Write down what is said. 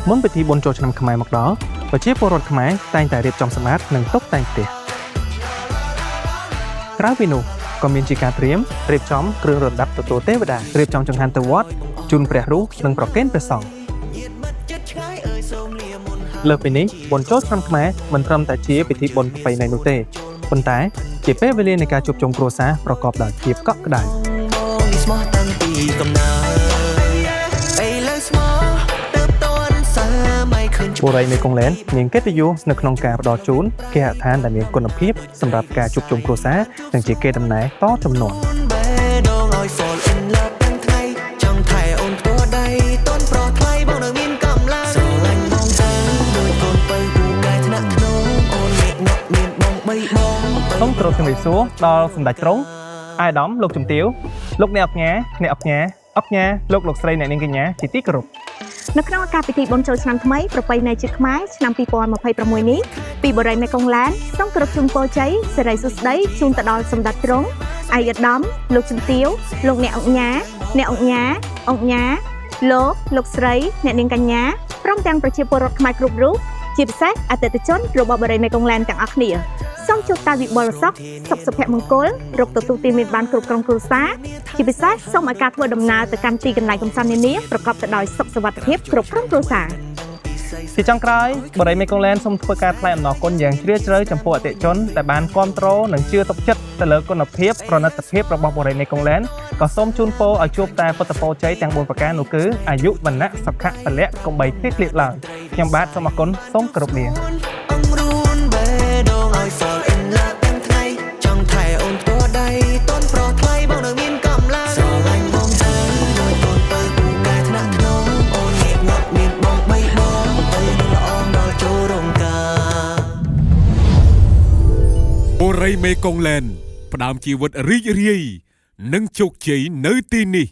មុនពិធីបុណ្យចូលឆ្នាំខ្មែរមកដល់ប្រជាពលរដ្ឋខ្មែរតែងតែរៀបចំសម្អាតនិងតុបតែងផ្ទះក្រៅពីនោះក៏មានជាការត្រៀមរៀបចំគ្រឿងរណ្ដាប់ទទួលទេវតារៀបចំចង្ហាន់ទៅវត្តជូនព្រះរស់និងប្រគេនព្រះសង្ឃលើសពីនេះបុណ្យចូលឆ្នាំខ្មែរមិនត្រឹមតែជាពិធីបុណ្យប្រពៃណីនោះទេប៉ុន្តែជាពេលវេលានៃការជួបជុំគ្រួសារប្រកបដោយភាពកក់ក្ដៅបុរីមេគង្គលែនមានកិត្តិយសនៅក្នុងការផ្ដល់ជូនគេហដ្ឋានដែលមានគុណភាពសម្រាប់ការជួបជុំគ្រួសារនិងជាកេរដំណែលតជំនាន់សូមគោរពជំរាបសួរដល់សម្ដេចទ្រង់អាយដាមលោកជំទាវលោកអ្នកអង្គការលោកស្រីអ្នកនាងកញ្ញាជាទីគោរពនៅក្នុងឱកាសពិធីបុណ្យចូលឆ្នាំថ្មីប្រពៃណីជាតិខ្មែរឆ្នាំ2026នេះពីបរិយាមេគង្គលែនសូមគោរពជូនពរជ័យសិរីសួស្តីជូនទៅដល់សម្ដេចទ្រង់អាយដាមលោកជំទាវលោកអ្នកអង្គការលោកស្រីអ្នកនាងកញ្ញាព្រមទាំងប្រជាពលរដ្ឋខ្មែរគ្រប់រូបជាពិសេសអតិថិជនរបស់បរិយាមេគង្គលែនទាំងអស់គ្នាសូមជួបតែវិបុលសុខសុភមង្គលរកទទួលទានមានបានគ្រប់ក្រុមគ្រួសារជាពិសេសសូមឲ្យការធ្វើដំណើរទៅកាន់ទីកន្លែងកម្សាន្តនានាប្រកបទៅដោយសុខសុវត្ថិភាពគ្រប់ក្រុមគ្រួសារជាចុងក្រោយបរិយាមេគង្គលែនសូមធ្វើការថ្លែងអំណរគុណយ៉ាងជ្រាលជ្រៅចំពោះអតិថិជនដែលបានគាំទ្រនិងជឿទុកចិត្តទៅលើគុណភាពប្រណិតភាពរបស់បរិយាមេគង្គលែនក៏សូមជូនពរឲ្យជួបតែពុទ្ធពរជ័យទាំង4ប្រការនោះគឺអាយុវណ្ណៈសុខៈពលៈកុំបីឃ្លៀតឡើយខ្ញុំបាទសូមអរគុណសូមគោរពលាបុរីមេគង្គលែនផ្ដើមជីវិតរីករាយនិងជោគជ័យនៅទីនេះ